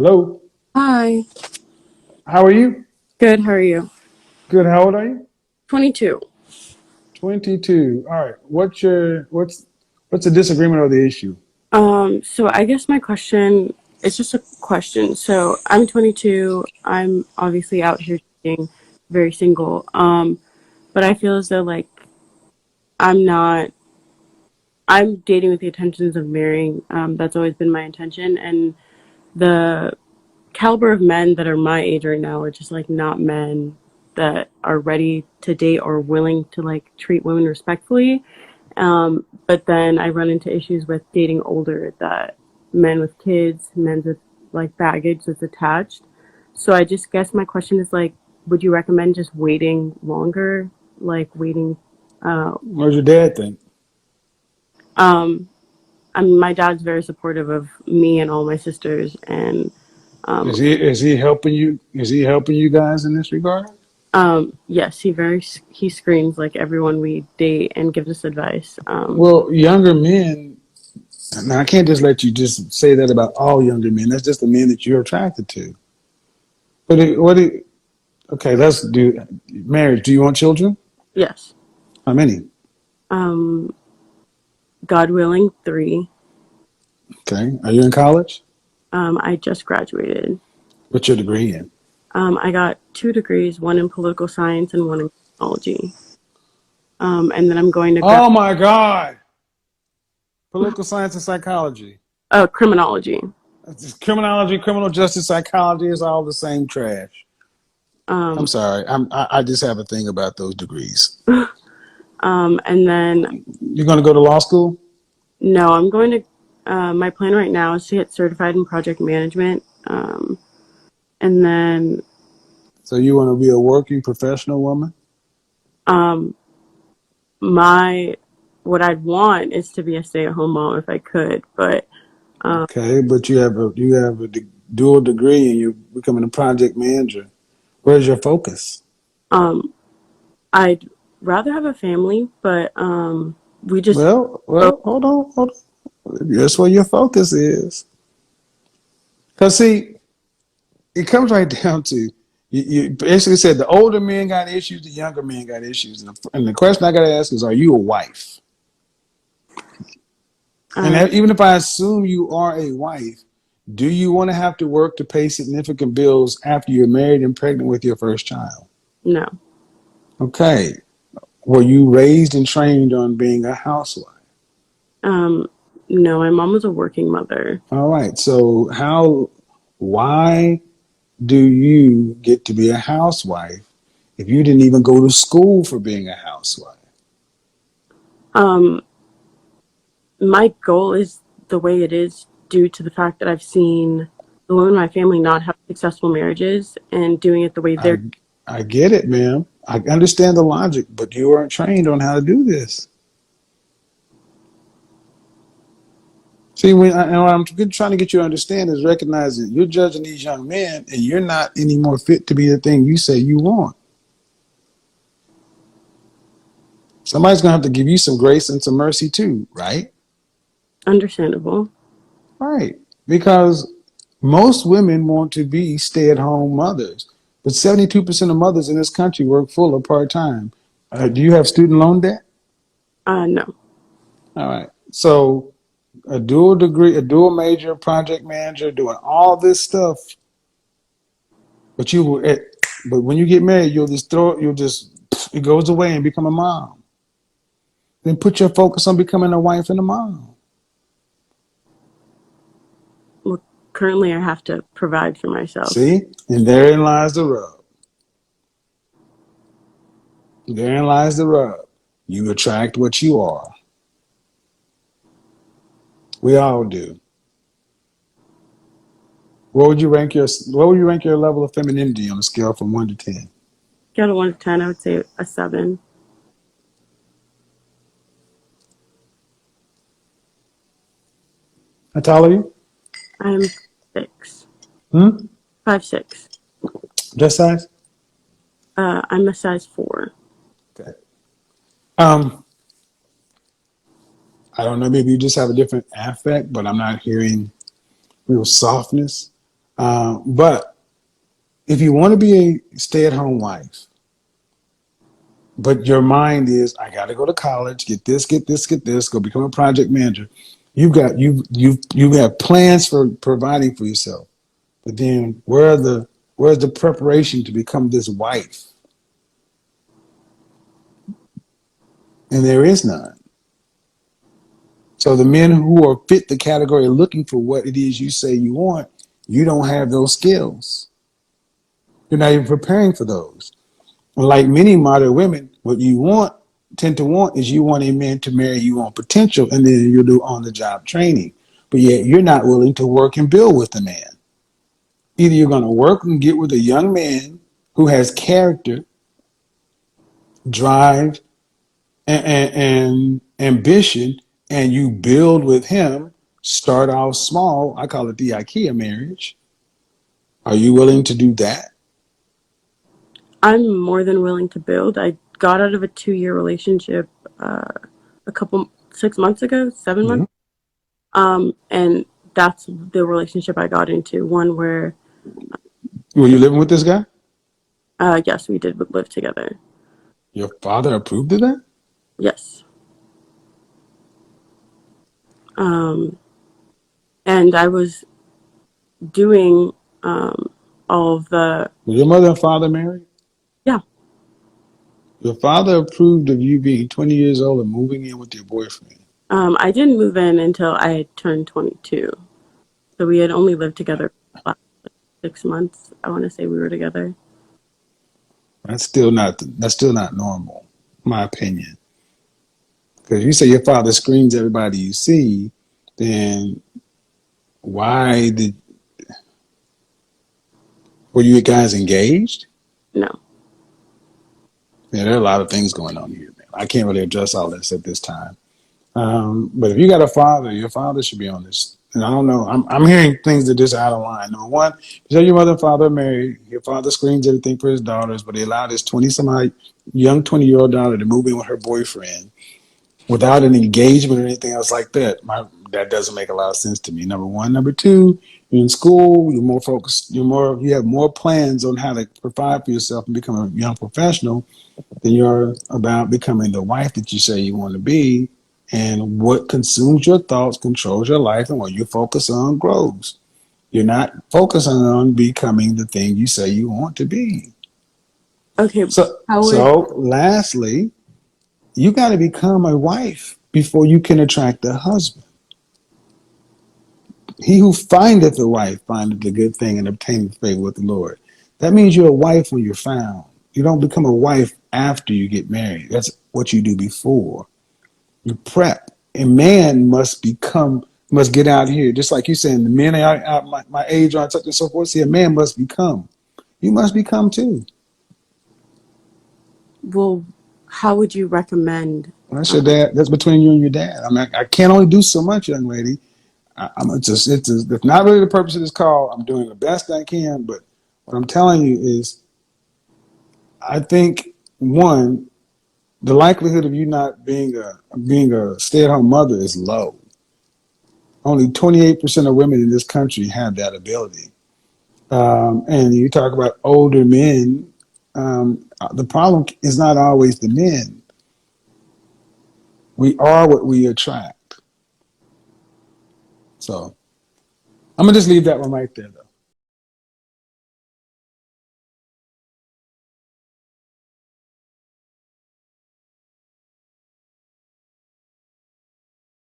Hello. Hi. How are you? Good. How are you? Good. How old are you? 22. 22. All right. What's the disagreement or the issue? So I guess my question, it's just a question. So I'm 22. I'm obviously out here dating, very single. But I feel as though like I'm not, I'm dating with the intentions of marrying. That's always been my intention. And the caliber of men that are my age right now are just like not men that are ready to date or willing to like treat women respectfully. But then I run into issues with dating older that men with kids, men with like baggage that's attached. So I just guess my question is like, would you recommend just waiting longer? Like waiting, uh, What does your dad think? um, I mean, my dad's very supportive of me and all my sisters, and um, Is he helping you? Is he helping you guys in this regard? yes, he screams like everyone we date and gives us advice. Well, younger men. Now I can't just let you just say that about all younger men. That's just the men that you're attracted to. Okay, let's do marriage. Do you want children? Yes. How many? Um, God willing, 3. Okay. Are you in college? I just graduated. What's your degree in? I got 2 degrees, one in political science and one in criminology. And then I'm going to grad Oh my God. Political science and psychology. criminology. Criminology, criminal justice, psychology is all the same trash. I'm Um, sorry. I just have a thing about those degrees. and then You're going to go to law school? no, I'm going to. My plan right now is to get certified in project management. And then So you want to be a working professional woman? um, my what I'd want is to be a stay-at-home mom if I could, but Okay, but you have a dual degree and you're becoming a project manager. Where's your focus? um, I'd rather have a family. But we just both. Hold on. That's where your focus is. Because see, it comes right down to you basically said the older men got issues, the younger men got issues, and the question I got to ask is, are you a wife? And Uh, even if I assume you are a wife, do you want to have to work to pay significant bills after you're married and pregnant with your first child? no. Okay. Were you raised and trained on being a housewife? Um, no, my mom was a working mother. All right. Why do you get to be a housewife if you didn't even go to school for being a housewife? Um, my goal is the way it is due to the fact that I've seen the women in my family not have successful marriages and doing it the way they're. I I get it, ma'am. I understand the logic, but you weren't trained on how to do this. See, and what I'm trying to get you to understand is recognizing you're judging these young men, and you're not any more fit to be the thing you say you want. Somebody's gonna have to give you some grace and some mercy too, right? Understandable. Right. Because most women want to be stay-at-home mothers, but 72% of mothers in this country work full or part-time. Do you have student loan debt? No. All right. So a dual degree, a dual major, project manager, doing all this stuff, but but when you get married, it goes away and become a mom. Then put your focus on becoming a wife and a mom. Well, currently I have to provide for myself. See? And therein lies the rub. Therein lies the rub. You attract what you are. We all do. What would you rank your level of femininity on a scale from 1 to 10? Scale of 1 to 10, I would say a 7. How tall are you? I'm 6. Hmm? 5'6". Dress size? I'm a size 4. Okay. Um, I don't know, maybe you just have a different affect, but I'm not hearing real softness. But if you want to be a stay-at-home wife, but your mind is, I got to go to college, get this, get this, get this, go become a project manager. You have plans for providing for yourself, but then where's the preparation to become this wife? And there is none. So the men who are fit the category of looking for what it is you say you want, you don't have those skills. You're not even preparing for those. Like many modern women, what you tend to want is you want a man to marry you on potential, and then you'll do on the job training. But yet you're not willing to work and build with the man. Either you're going to work and get with a young man who has character, drive, and ambition, and you build with him, start off small. I call it the IKEA marriage. Are you willing to do that? I'm more than willing to build. I got out of a 2-year relationship a couple 6 months ago, 7 months. Mm-hmm. And that's the relationship I got into. One where, Were you living with this guy? yes, we did live together. Your father approved of that? Yes. Um, and I was doing all of the, Were your mother and father married? yeah. Your father approved of you being 20 years old and moving in with your boyfriend. I didn't move in until I had turned 22. So we had only lived together for about 6 months. I want to say we were together. That's still not normal, my opinion. Because you say your father screens everybody you see, then why did were you guys engaged? No. Yeah, there are a lot of things going on here, man. I can't really address all this at this time. But if you got a father, your father should be on this. And I don't know. I'm hearing things that just out of line. Number one, you say your mother and father are married. Your father screens everything for his daughters, but he allowed his young 20-year-old daughter to move in with her boyfriend without an engagement or anything else like that. That doesn't make a lot of sense to me. Number one. Number two, you're in school, you're more focused, you have more plans on how to provide for yourself and become a young professional than you're about becoming the wife that you say you want to be. And what consumes your thoughts controls your life, and what you focus on grows. You're not focusing on becoming the thing you say you want to be. Okay. How would, So lastly, you got to become a wife before you can attract a husband. He who findeth a wife findeth a good thing and obtaineth favor with the Lord. That means you're a wife when you're found. You don't become a wife after you get married. That's what you do before. You prep. A man must get out here. Just like you saying, the men are out my age are such and so forth. See, a man must become. You must become too. well, how would you recommend? That's your dad. That's between you and your dad. I mean, I can't only do so much, young lady. It's not really the purpose of this call. I'm doing the best I can, but what I'm telling you is, I think one, the likelihood of you not being a stay-at-home mother is low. Only 28% of women in this country have that ability. And you talk about older men. The problem is not always the men. We are what we attract. So I'm gonna just leave that one right there, though.